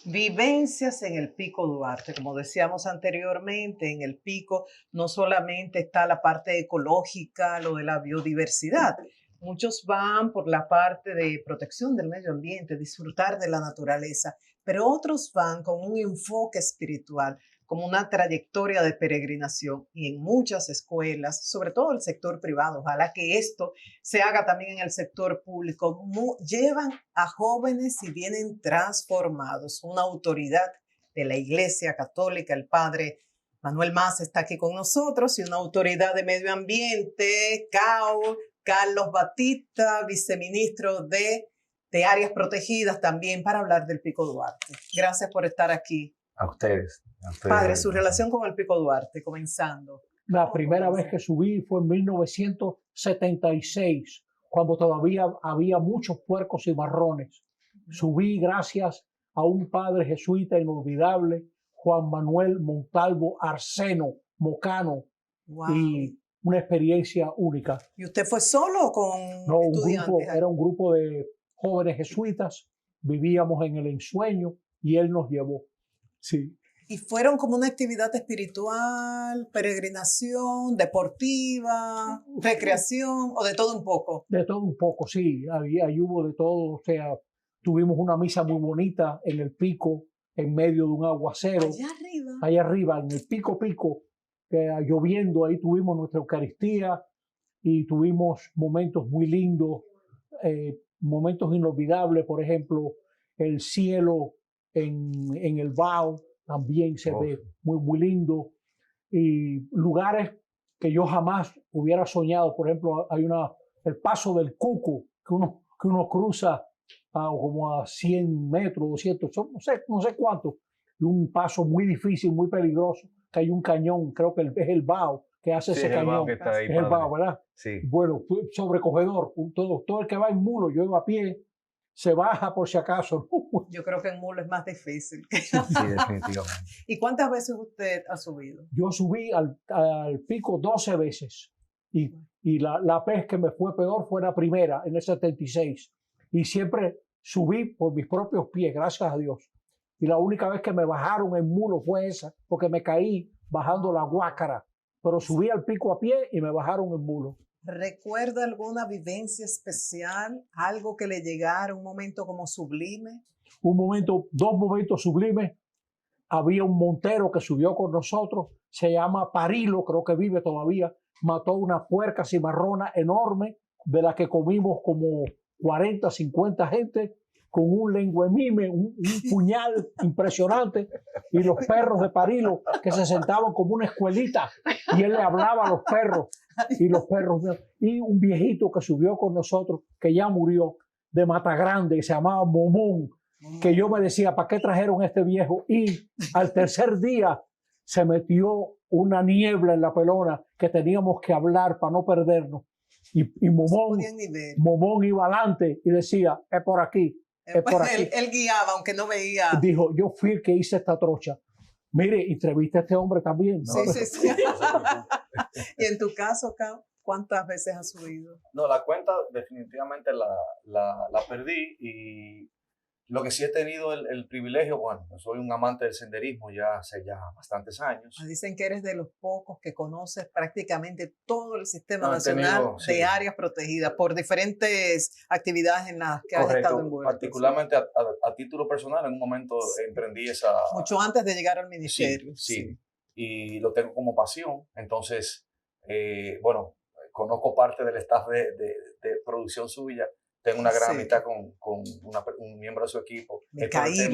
Vivencias en el Pico Duarte. Como decíamos anteriormente, en el Pico no solamente está la parte ecológica, lo de la biodiversidad. Muchos van por la parte de protección del medio ambiente, disfrutar de la naturaleza, pero otros van con un enfoque espiritual, como una trayectoria de peregrinación. Y en muchas escuelas, sobre todo el sector privado, ojalá que esto se haga también en el sector público, llevan a jóvenes y vienen transformados. Una autoridad de la Iglesia Católica, el padre Manuel Mas está aquí con nosotros, y una autoridad de medio ambiente, Carlos Batista, viceministro de Áreas Protegidas, también para hablar del Pico Duarte. Gracias por estar aquí. A ustedes. Padre, su relación con el Pico Duarte, comenzando. La primera vez que subí fue en 1976, cuando todavía había muchos puercos y marrones. Subí gracias a un padre jesuita inolvidable, Juan Manuel Montalvo Arseno Mocano, Wow. y una experiencia única. ¿Y usted fue solo o con estudiantes? Era un grupo de jóvenes jesuitas, vivíamos en el ensueño y él nos llevó. Sí. ¿Y fueron como una actividad espiritual, peregrinación, deportiva, recreación o de todo un poco? De todo un poco, sí. Ahí hubo de todo. O sea, tuvimos una misa muy bonita en el Pico, en medio de un aguacero. Allá arriba. Allá arriba, en el Pico, lloviendo. Ahí tuvimos nuestra Eucaristía y tuvimos momentos muy lindos, momentos inolvidables. Por ejemplo, el cielo en el Bao también se ve muy, muy lindo, y lugares que yo jamás hubiera soñado. Por ejemplo, hay el paso del Cuco, que uno cruza como a 100 metros, 200, no sé cuánto, y un paso muy difícil, muy peligroso, que hay un cañón, creo que es el Bao, que hace ese cañón. Es el Bao, ¿verdad? Sí. Bueno, sobrecogedor, todo el que va en mulo, yo iba a pie, se baja por si acaso. Yo creo que en mulo es más difícil. Sí, definitivamente. ¿Y cuántas veces usted ha subido? Yo subí al Pico 12 veces, y la vez que me fue peor fue la primera, en el 76. Y siempre subí por mis propios pies, gracias a Dios. Y la única vez que me bajaron en mulo fue esa, porque me caí bajando la Guácara. Pero subí al Pico a pie y me bajaron en mulo. ¿Recuerda alguna vivencia especial? ¿Algo que le llegara, un momento como sublime? Dos momentos sublimes. Había un montero que subió con nosotros, se llama Parilo, creo que vive todavía. Mató una puerca cimarrona enorme, de la que comimos como 40, 50 gente, con un lenguemime, un puñal impresionante, y los perros de Parilo que se sentaban como una escuelita, y él le hablaba a los perros, y un viejito que subió con nosotros, que ya murió, de Matagrande, que se llamaba Momón, que yo me decía, ¿para qué trajeron a este viejo? Y al tercer día se metió una niebla en la pelona que teníamos que hablar para no perdernos. Y Momón iba adelante y decía, es por aquí, es por aquí. Él guiaba, aunque no veía. Dijo, yo fui el que hice esta trocha. Mire, entrevista a este hombre también. Sí, ¿no? Sí. Y en tu caso, Cao, ¿cuántas veces has subido? No, la cuenta definitivamente la perdí, y lo que sí he tenido el privilegio, bueno, soy un amante del senderismo ya hace bastantes años. Dicen que eres de los pocos que conoces prácticamente todo el sistema nacional de áreas protegidas por diferentes actividades en las que has estado envuelto. Particularmente a título personal, en un momento emprendí esa... Mucho antes de llegar al ministerio. Sí. Y lo tengo como pasión. Entonces, bueno, conozco parte del staff de producción suya. Tengo una gran amistad con un miembro de su equipo. Micaíl,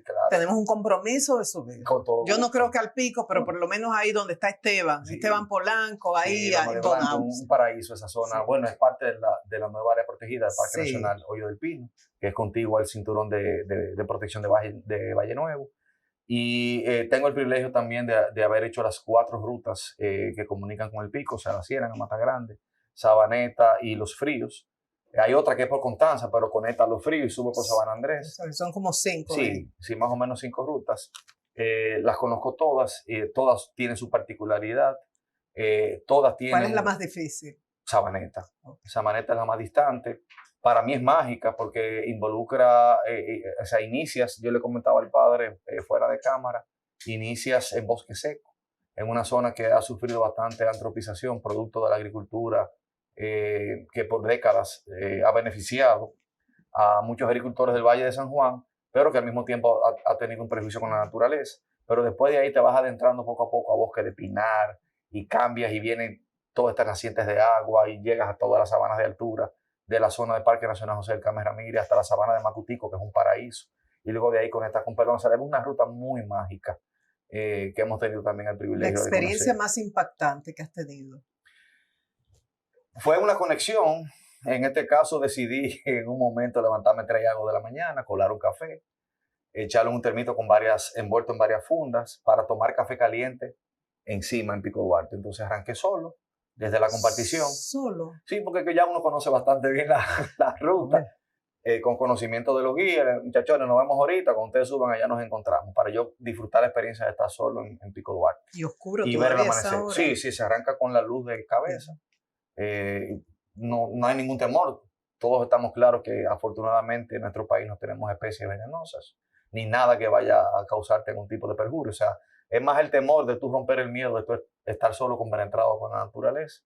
claro. Tenemos un compromiso de subir. Yo no creo que al Pico, pero por lo menos ahí donde está Esteban, sí. Esteban Polanco, ahí en Bonao. Un paraíso esa zona. Sí. Bueno, es parte de la nueva área protegida del Parque Nacional Hoyo del Pino, que es contiguo al cinturón de protección de Valle Nuevo. Y tengo el privilegio también de haber hecho las 4 rutas que comunican con el Pico, o sea, la Ciénaga, Mata Grande, Sabaneta y Los Fríos. Hay otra que es por Constanza, pero conecta a Los Fríos y sube por Sabana Andrés. Son como 5. Sí, más o menos 5 rutas. Las conozco todas, todas tienen su particularidad. Todas tienen... ¿Cuál es la más difícil? Sabaneta. Sabaneta es la más distante. para mí es mágica porque involucra, o sea, inicias, yo le comentaba al padre fuera de cámara, inicias en bosque seco, en una zona que ha sufrido bastante antropización, producto de la agricultura, que por décadas ha beneficiado a muchos agricultores del Valle de San Juan, pero que al mismo tiempo ha tenido un prejuicio con la naturaleza. Pero después de ahí te vas adentrando poco a poco a bosque de pinar y cambias y vienen todas estas nacientes de agua y llegas a todas las sabanas de altura de la zona del Parque Nacional José del Carmen Ramírez hasta la sabana de Macutico, que es un paraíso. Y luego de ahí conectas con Pedro González. Es una ruta muy mágica que hemos tenido también el privilegio de conocer. La experiencia más impactante que has tenido. Fue una conexión. En este caso decidí en un momento levantarme 3 y algo de la mañana, colar un café, echarle un termito envuelto en varias fundas para tomar café caliente encima en Pico Duarte. Entonces arranqué solo, desde la compartición. ¿Solo? Sí, porque ya uno conoce bastante bien la ruta, con conocimiento de los guías. Muchachones, nos vemos ahorita, cuando ustedes suban allá nos encontramos, para yo disfrutar la experiencia de estar solo en Pico Duarte. Y oscuro y ver el amanecer. Sí, sí, se arranca con la luz de cabeza. No hay ningún temor. Todos estamos claros que afortunadamente en nuestro país no tenemos especies venenosas, ni nada que vaya a causarte algún tipo de perjurio. O sea, es más el temor de tú romper el miedo de tú estar solo compenetrado con la naturaleza.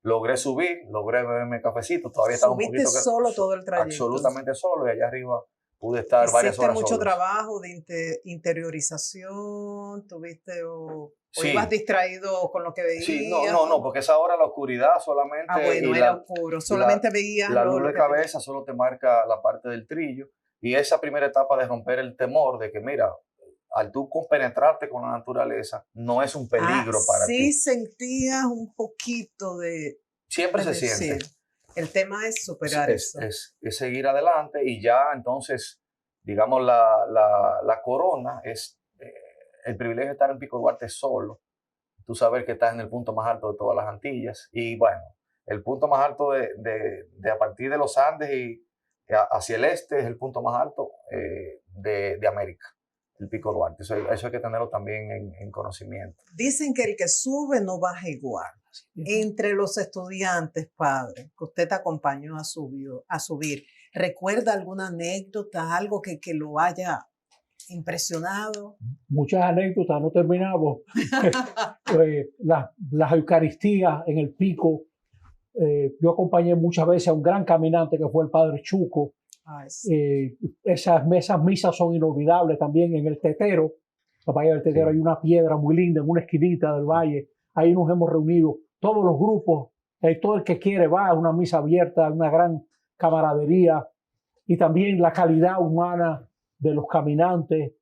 Logré subir, logré beberme cafecito, todavía estaba un poquito... ¿Subiste solo todo el trayecto? Absolutamente solo, y allá arriba pude estar varias horas mucho solos. trabajo de interiorización? ¿Tuviste o Sí. ibas distraído con lo que veías? Sí, no, porque esa hora la oscuridad solamente... bueno, era oscuro, solamente veías... La luz de cabeza solo te marca la parte del trillo, y esa primera etapa de romper el temor de que, mira, al tú compenetrarte con la naturaleza, no es un peligro para ti. Sí sentías un poquito de... Siempre se siente. Sí. El tema es superar eso. Es seguir adelante, y ya entonces, digamos, la corona es el privilegio de estar en Pico Duarte solo. Tú saber que estás en el punto más alto de todas las Antillas. Y bueno, el punto más alto de a partir de los Andes y hacia el este es el punto más alto de América, el Pico Duarte. Eso hay que tenerlo también en conocimiento. Dicen que el que sube no baja igual. Entre los estudiantes, padre, que usted te acompañó a subir, ¿recuerda alguna anécdota, algo que lo haya impresionado? Muchas anécdotas, no terminamos. Las Eucaristías en el Pico. Yo acompañé muchas veces a un gran caminante que fue el padre Chuco. Sí. Esas misas son inolvidables también en el Tetero. En el Valle del Tetero, sí, hay una piedra muy linda en una esquinita del valle. Ahí nos hemos reunido todos los grupos. Todo el que quiere va a una misa abierta, una gran camaradería. Y también la calidad humana de los caminantes,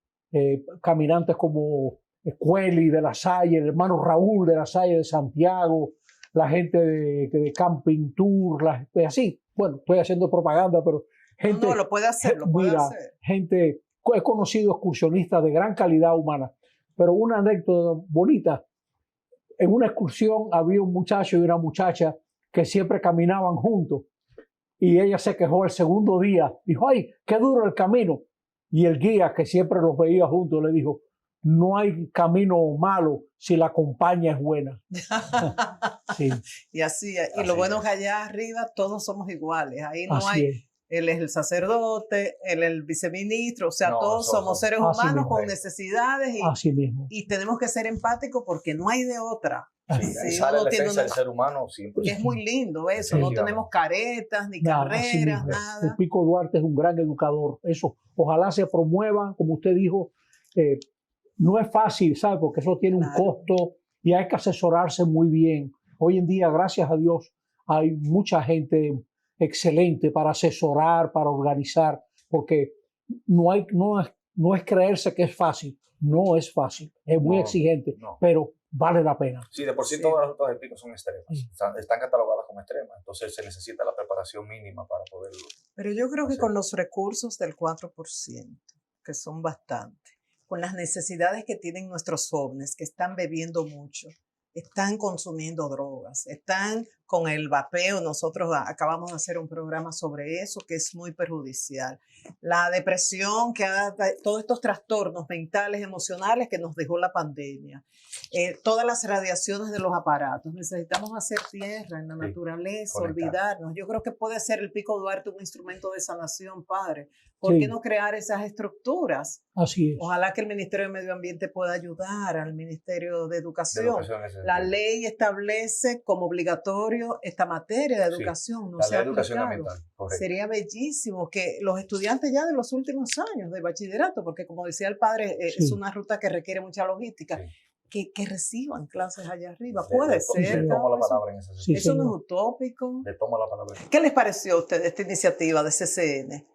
caminantes como Cueli de la Salle, el hermano Raúl de la Salle de Santiago, la gente de Camping Tour, así. Bueno, estoy haciendo propaganda, pero gente... No, lo puede hacer, lo puede hacer. Gente, he conocido excursionistas de gran calidad humana, pero una anécdota bonita. En una excursión había un muchacho y una muchacha que siempre caminaban juntos, y ella se quejó el segundo día, dijo, ¡ay, qué duro el camino! Y el guía, que siempre los veía juntos, le dijo, no hay camino malo si la compañía es buena. Sí. Y así, y lo bueno es que allá arriba todos somos iguales. Ahí no así hay, es. Él es el sacerdote, él es el viceministro, o sea, todos somos seres humanos con necesidades y tenemos que ser empáticos porque no hay de otra. Sí, sale la esencia del ser humano siempre. Y es muy lindo eso, no tenemos caretas, ni carreras, nada. El Pico Duarte es un gran educador. Eso, ojalá se promuevan, como usted dijo, no es fácil, ¿sabe? Porque eso tiene un costo y hay que asesorarse muy bien. Hoy en día, gracias a Dios, hay mucha gente excelente para asesorar, para organizar, porque no es creerse que es fácil. No es fácil, es muy exigente, pero vale la pena. Sí, de por sí todas las rutas del Pico son extremas, están catalogadas como extremas, entonces se necesita la preparación mínima para poderlo. Pero yo creo que con los recursos del 4%, que son bastantes, con las necesidades que tienen nuestros jóvenes, que están bebiendo mucho, están consumiendo drogas, están con el vapeo. Nosotros acabamos de hacer un programa sobre eso que es muy perjudicial. La depresión, todos estos trastornos mentales, emocionales que nos dejó la pandemia. Todas las radiaciones de los aparatos. Necesitamos hacer tierra en la naturaleza, olvidarnos. Yo creo que puede ser el Pico Duarte un instrumento de sanación, padre. ¿Por qué no crear esas estructuras? Así es. Ojalá que el Ministerio de Medio Ambiente pueda ayudar al Ministerio de Educación. La ley establece como obligatorio esta materia de educación. No la ley se ha de educación aplicado. ambiental. Sería bellísimo que los estudiantes ya de los últimos años de bachillerato, porque como decía el padre, es una ruta que requiere mucha logística, que reciban clases allá arriba. Puede ser. Le tomo la palabra en ese sentido. Eso no es utópico. Le tomo la palabra. ¿Qué les pareció a ustedes esta iniciativa de CCN?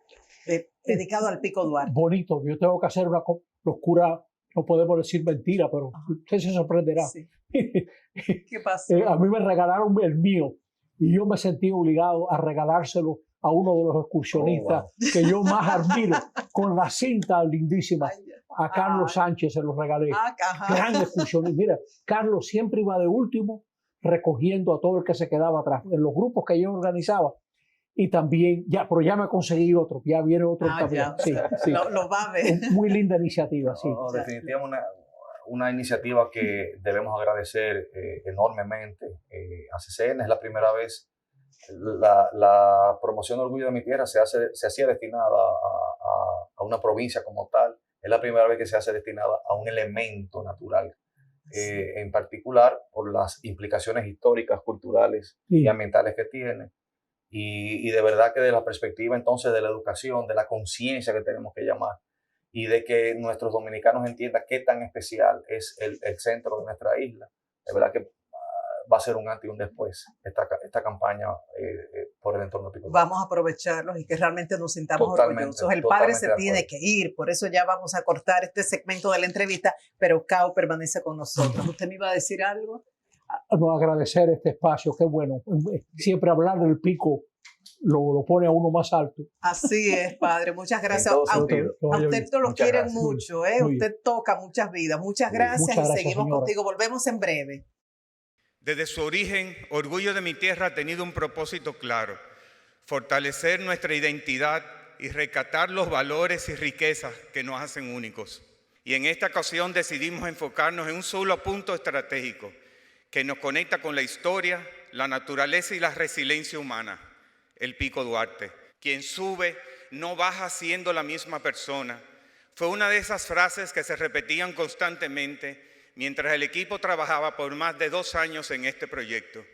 Dedicado al Pico Duarte. Bonito, yo tengo que hacer una locura, no podemos decir mentira, pero usted se sorprenderá. Sí. ¿Qué pasó? A mí me regalaron el mío y yo me sentí obligado a regalárselo a uno de los excursionistas que yo más admiro, con la cinta lindísima. A Carlos Sánchez se lo regalé. Gran excursionista. Mira, Carlos siempre iba de último recogiendo a todo el que se quedaba atrás. En los grupos que yo organizaba. Y también, pero ya me conseguí otro, ya viene otro también. Sí. Lo va a ver. Muy linda iniciativa, sí. Definitivamente una iniciativa que debemos agradecer enormemente a CCN. Es la primera vez. La promoción de Orgullo de mi Tierra se hacía destinada a una provincia como tal. Es la primera vez que se hace destinada a un elemento natural. En particular por las implicaciones históricas, culturales y ambientales que tiene. Y de verdad que de la perspectiva entonces de la educación, de la conciencia que tenemos que llamar y de que nuestros dominicanos entiendan qué tan especial es el centro de nuestra isla, de verdad que va a ser un antes y un después esta campaña por el entorno Pico Duarte. Vamos a aprovecharlos y que realmente nos sintamos orgullosos. El padre se tiene que ir, por eso ya vamos a cortar este segmento de la entrevista, pero Cao permanece con nosotros. ¿Usted me iba a decir algo? No, agradecer este espacio, qué bueno. Siempre hablar del Pico lo pone a uno más alto. Así es, padre. Muchas gracias. A usted lo quieren mucho, usted toca muchas vidas. Muchas gracias y seguimos contigo. Volvemos en breve. Desde su origen, Orgullo de mi Tierra ha tenido un propósito claro: fortalecer nuestra identidad y rescatar los valores y riquezas que nos hacen únicos. Y en esta ocasión decidimos enfocarnos en un solo punto estratégico que nos conecta con la historia, la naturaleza y la resiliencia humana: el Pico Duarte. Quien sube no baja siendo la misma persona. Fue una de esas frases que se repetían constantemente mientras el equipo trabajaba por más de 2 años en este proyecto.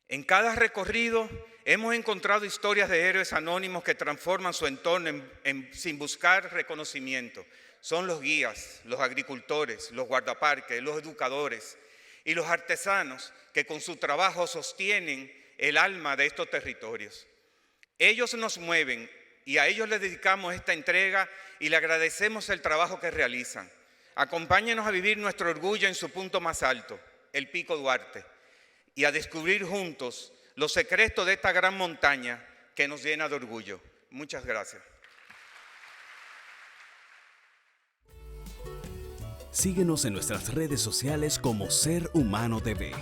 En cada recorrido hemos encontrado historias de héroes anónimos que transforman su entorno sin buscar reconocimiento. Son los guías, los agricultores, los guardaparques, los educadores y los artesanos que con su trabajo sostienen el alma de estos territorios. Ellos nos mueven y a ellos les dedicamos esta entrega y le agradecemos el trabajo que realizan. Acompáñenos a vivir nuestro orgullo en su punto más alto, el Pico Duarte, y a descubrir juntos los secretos de esta gran montaña que nos llena de orgullo. Muchas gracias. Síguenos en nuestras redes sociales como Ser Humano TV.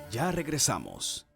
Ya regresamos.